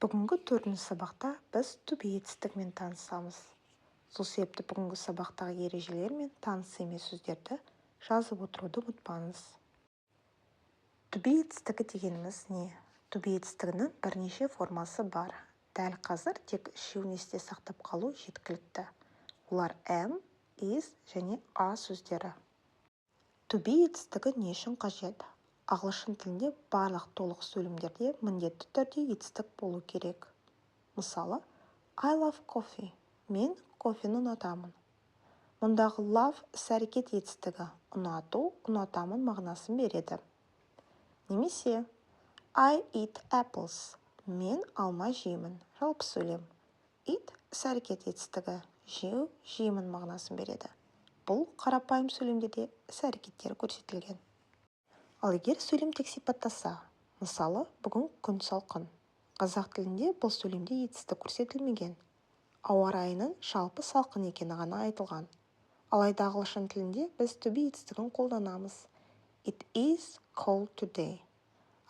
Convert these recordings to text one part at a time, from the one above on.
Бүгінгі 4-ші сабақта біз to be етістігімен танысамыз. Сол себепті бүгінгі сабақтағы ережелер мен таныс емес сөздерді жазып отыруды ұмытпаңыз. To be етістігі дегеніміз не? To be етістігінің бірнеше формасы бар. Дәл қазір тек үшеуін есте сақтап қалу жеткілікті. Олар am, is және are сөздері. To be етістігі не үшін қажет? Ағылшын тілінде барлық толық сөйлемдерде міндетті түрде етістік болу керек. Мысалы, I love coffee. Мен кофені ұнатамын. Мұндағы love іс-әрекет етістігі, ұнату, ұнатамын мағынасын береді. Немесе I eat apples. Мен алма жеймін. Жалпы сөйлем. Eat іс-әрекет етістігі, жеу, жеймін мағынасын береді. Бұл қарапайым сөйлемдерде іс-әрекеттер көрсетілген. Ал егер сөйлем тек сипаттаса, мысалы, бүгін күн салқын. Қазақ тілінде бұл сөйлемде етістік көрсетілмеген. Ауа райының жалпы салқын екені ғана айтылған. Алайда ағылшын тілінде біз to be етістігін қолданамыз. It is cold today.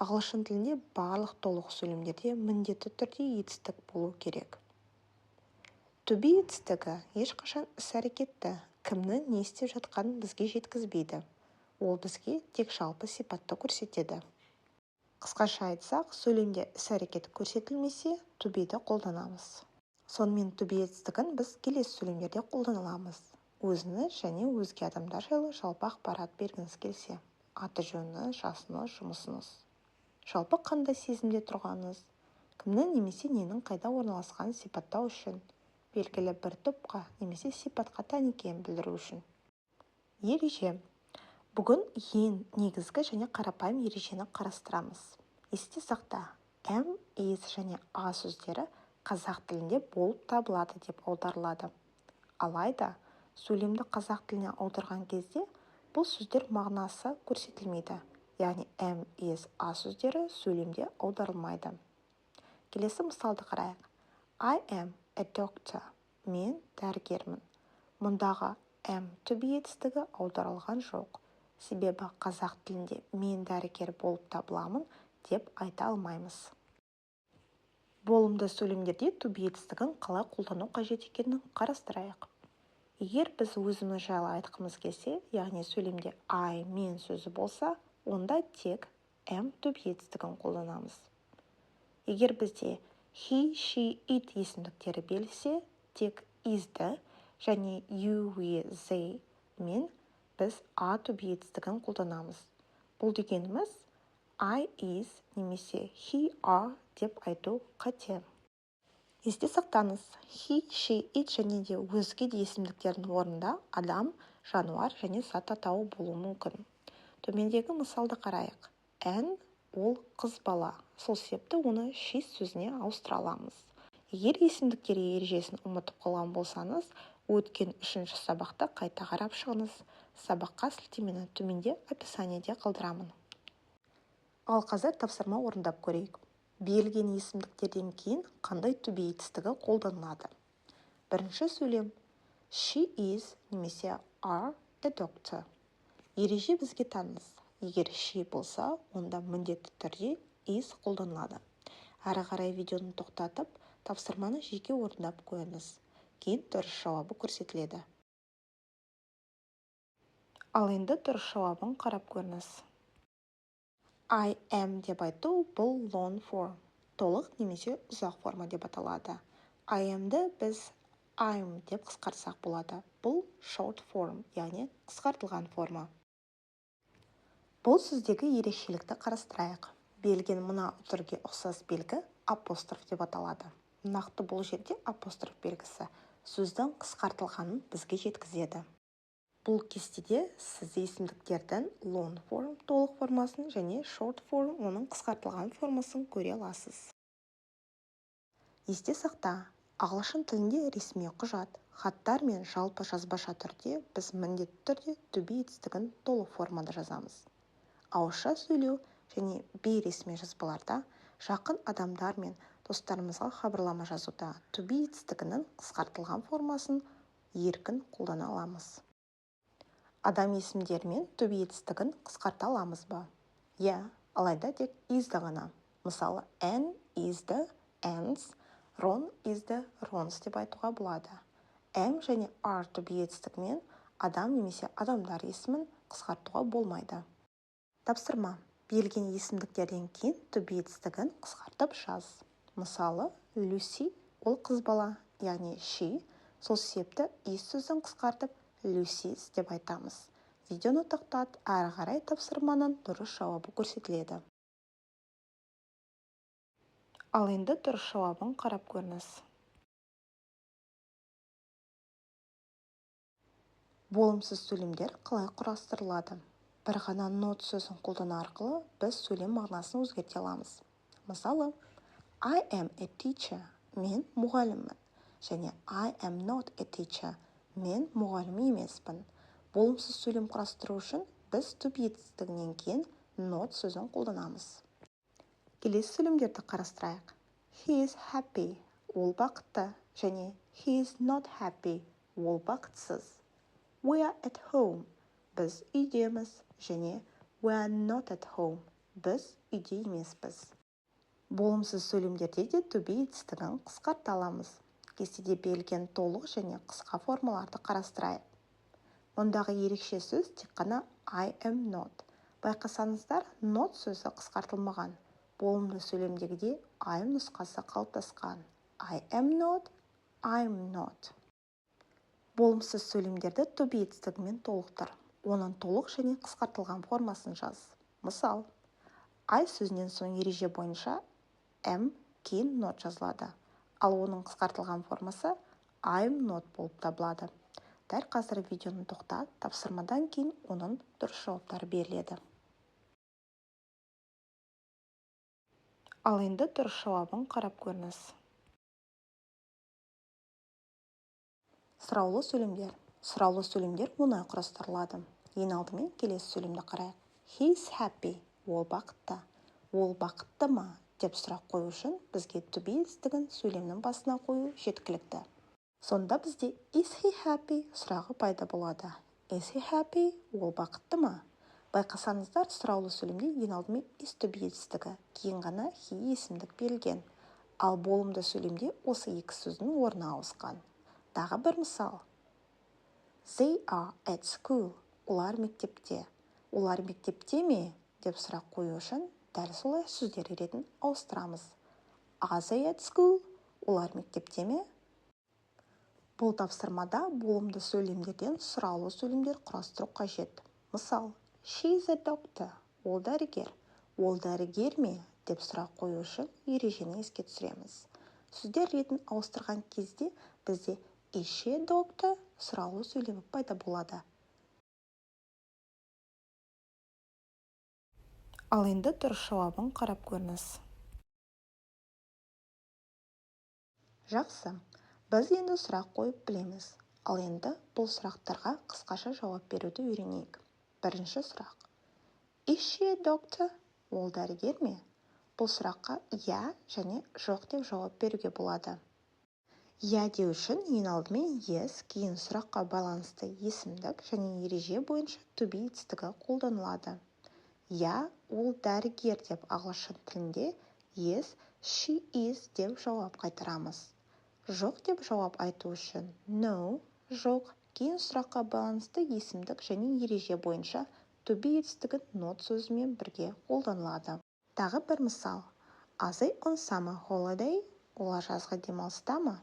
Ағылшын тілінде барлық толық сөйлемдерде міндетті түрде етістік болу керек. To be етістігі ешқашан іс-әрекетті, кімнің не істеп жатқанын бізге жеткізбейді. Ол бізге тек жалпы сипатты көрсетеді. Қысқаша айтсақ, сөйлемде іс-әрекет көрсетілмесе, to be'ді қолданамыз. Сонымен to be етістігін біз келесі сөйлемдерде қолданаламыз. Өзіңіз және өзге адамдар жайлы жалпы ақпарат бергіңіз келсе, аты-жөні, жасыңыз, жұмысыңыз. Жалпы қандай сезімде тұрғаныңыз, кімнің немесе ненің қайда орналасқанын сипаттау үшін, белгілі бір топқа немесе сипатқа тән екенін білдіру үшін. Ереже. Бүгін ең негізгі және қарапайым ережені қарастырамыз. Есте сақта, am, is және are сөздері қазақ тілінде болып табылады деп аударылады. Алайда, сөйлемді қазақ тіліне аударған кезде бұл сөздер мағынасы көрсетілмейді. Яғни am, is, are сөздері сөйлемде аударылмайды. Келесі мысалды қарайық. I am a doctor. Мен дәрігермін. Мұндағы am to be етістігі аударылған жоқ. Себебі қазақ тілінде мен дәрігер болып табыламын деп айта алмаймыз. Болымды сөйлемдерде to be етістігін қалай қолдану қажет екенін қарастырайық. Егер біз өзіміз жайлы айтқымыз келсе, яғни сөйлемде I, мен сөзі болса, онда тек am to be етістігін қолданамыз. Егер бізде he, she, it есімдіктері берілсе, тек is'ді және you, we, they мен біз are to be етістігін қолданамыз. Бұл дегеніміз I, is немесе he, are деп айту қате. Есте сақтаңыз, he, she, it және де өзге де есімдіктердің орнында адам, жануар және зат атауы болуы мүмкін. Төмендегі мысалды қарайық. An ол қыз бала. Сол себепті оны she сөзіне ауыстыра аламыз. Егер есімдіктер ережесін ұмытып қалған болсаңыз, өткен 3-ші сабақты қайта қарап шығыңыз. Сабаққа сілтемені төменде описаниеде қалдырамын. Ал қазір тапсырма орындап көрейік. Берілген есімдіктерден кейін қандай to be етістігі қолданылады? Бірінші сөйлем she is немесе are a doctor. Ереже бізге таныс. Егер she болса, онда міндетті түрде is қолданылады. Әрі қарай видеоны тоқтатып, тапсырманы жеке орындап қойыңыз. Кейін дұрыс жауабы көрсетіледі. Ал енді дұрыс жауабын қарап көріңіз. I am деп айту бұл long form, толық немесе ұзақ форма деп аталады. I am'ді біз I'm деп қысқартсақ болады. Бұл short form, яғни қысқартылған форма. Бұл сөздегі ерекшелікті қарастырайық. Берілген мына түрге ұқсас белгі апостроф деп аталады. Нақты бұл жерде апостроф белгісі сөздің қысқартылғанын бізге жеткізеді. Бұл кестеде сіз есімдіктердің long form толық формасын және short form оның қысқартылған формасын көре аласыз. Есте сақта, ағылшын тілінде ресми құжат, хаттар мен жалпы жазбаша түрде біз міндетті түрде to be етістігін толық формада жазамыз. Ауызша сөйлеу және бейресми жазбаларда жақын адамдар мен достарымызға хабарлама жазуда to be етістігінің қысқартылған формасын еркін қолдана аламыз. Адам есімдерімен to be етістігін қысқарта аламыз ба? Алайда тек is'ді ғана. Мысалы, an, is'ді ants. Ron is the Rons деп айтуға болады. Am және are to be етістігімен адам немесе адамдар есімін қысқартуға болмайды. Тапсырма. Берілген есімдіктерден кейін to be етістігін қысқартып жаз. Мысалы, Lucy ол қыз бала, яғни she. Сол себепті is сөзін қысқартып Lucy's деп айтамыз. Видеоны тоқтат, әрі қарай тапсырманың дұрыс жауабы көрсетіледі. Ал енді дұрыс жауабын қарап көріңіз. Болымсыз сөйлемдер қалай құрастырылады? Бір ғана not сөзін қолдану арқылы біз сөйлем мағынасын өзгерте аламыз. Мысалы, I am a teacher, мен мұғаліммін. Және I am not a teacher, мен мұғалім емеспін. Болымсыз сөйлем құрастыру үшін біз to be етістігінен кейін not сөзін қолданамыз. Келесі сөйлемдерді қарастырайық. He is happy, ол бақытты, және he is not happy, ол бақытсыз. We are at home, біз үйдеміз, және we are not at home, біз үйде емеспіз. Болымсыз сөйлемдерде де to be етістігін қысқарта аламыз. Кестеде берілген толық және қысқа формаларды қарастырайық. Ондағы ерекше сөз тек қана I am not. Байқасаңыздар, not сөзі қысқартылмаған. Болымды сөйлемдегіде I am нұсқасы қалыптасқан. I am not, I'm not. Болымсыз сөйлемдерді to be етістігімен толықтыр. Оның толық және қысқартылған формасын жаз. Мысал, I сөзінен соң ереже бойынша am кейін not жазылады. Ал оның қысқартылған формасы I'm not болып табылады. Дәл қазір видеоны тоқтат, тапсырмадан кейін оның дұрыс жауаптары беріледі. Ал енді дұрыс жауабын қарап көріңіз. Сұраулы сөйлемдер. Сұраулы сөйлемдер оңай құрастырылады. Ең алдымен келесі сөйлемді қарайық. He is happy. Ол бақытты. Ол бақытты ма? Деп сұрақ қою үшін бізге to be етістігін сөйлемнің басына қою жеткілікті. Сонда бізде is he happy сұрағы пайда болады. Is he happy? Ол бақытты ма? Байқасаңыздар, сұраулы сөйлемде ең алдымен is to be етістігі, кейін ғана he есімдік берілген. Ал болымды сөйлемде осы екі сөздің орны ауысқан. Тағы бір мысал. They are at school. Олар мектепте. Олар мектепте ме? Деп сұрақ қою үшін дәл солай сөздер ретін ауыстырамыз. Are they at school? Олар мектепте ме? Бұл тапсырмада болымды сөйлемдерден сұраулы сөйлемдер құрастыру қажет. Мысал, she is a doctor. Ол дәрігер. Ол дәрігер ме? Деп сұрақ қою үшін ережені еске түсіреміз. Сөздер ретін ауыстырған кезде бізде is she a doctor сұраулы сөйлемі пайда болады. Ал енді дұрыс жауабын қарап көріңіз. Жақсы. Біз енді сұрақ қойып білеміз. Ал енді бұл сұрақтарға қысқаша жауап беруді үйренейік. Бірінші сұрақ. Is she a doctor? Ол дәрігер ме? Бұл сұраққа я және жоқ деп жауап беруге болады. Я деу үшін ең алдымен yes, кейін сұраққа байланысты есімдік және ереже бойынша to be етістігі қолданылады. Я, ол дәрігер деп ағылшын тілінде yes, she is деп жауап қайтарамыз. Жоқ деп жауап айту үшін no, жоқ, кейін сұраққа байланысты есімдік және ереже бойынша to be етістігі not сөзімен бірге қолданылады. Тағы бір мысал. Are they on summer holiday? Олар жазғы демалыста ма?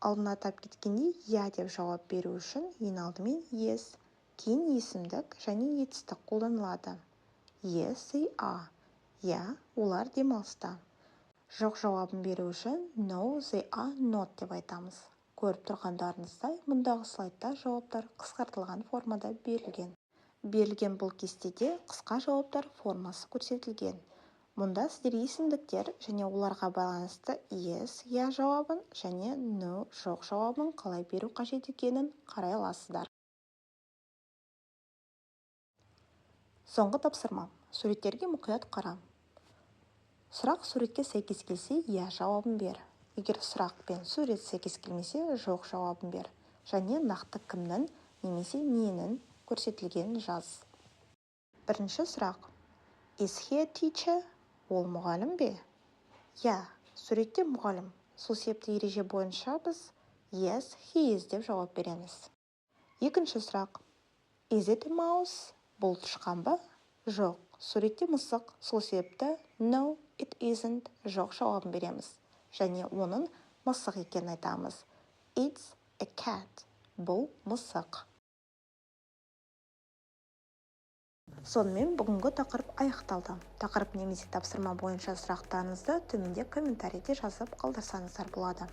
Алдын атап кеткенде я деп жауап беру үшін ең алдымен yes, кейін есімдік және етістік қолданылады. Yes, they are. Я, олар демалыста. Жоқ жауабын беру үшін no, they are not деп айтамыз. Көріп тұрғандарыңыздай, мұндағы слайдта жауаптар қысқартылған формада берілген. Берілген бұл кестеде қысқа жауаптар формасы көрсетілген. Мұнда сіздер есімдіктер және оларға байланысты yes, я жауабын және no, жоқ жауабын қалай беру қажет екенін қарай аласыздар. Соңғы тапсырма. Суреттерге мұқият қара. Сұрақ суретке сәйкес келсе, я жауабын бер. Егер сұрақ пен сурет сәйкес келмесе, жоқ жауабын бер. Және нақты кімнің немесе ненің көрсетілгенін жаз. Бірінші сұрақ. Is he a teacher? Ол мұғалім бе? Я, Суретте мұғалім. Сол себепті ереже бойынша біз yes, he is деп жауап береміз. Екінші сұрақ. Is it a mouse? Бұл тышқан ба? Жоқ. Суретте мысық. Сол себепті no, it isn't. Жоқ жауабын береміз. Және оның мысық екенін айтамыз. It's a cat. Бұл мысық. Сонымен бүгінгі тақырып аяқталды. Тақырып немесе тапсырма бойынша сұрақтарыңызды төменде комментарийде жазып қалдырсаңыздар болады.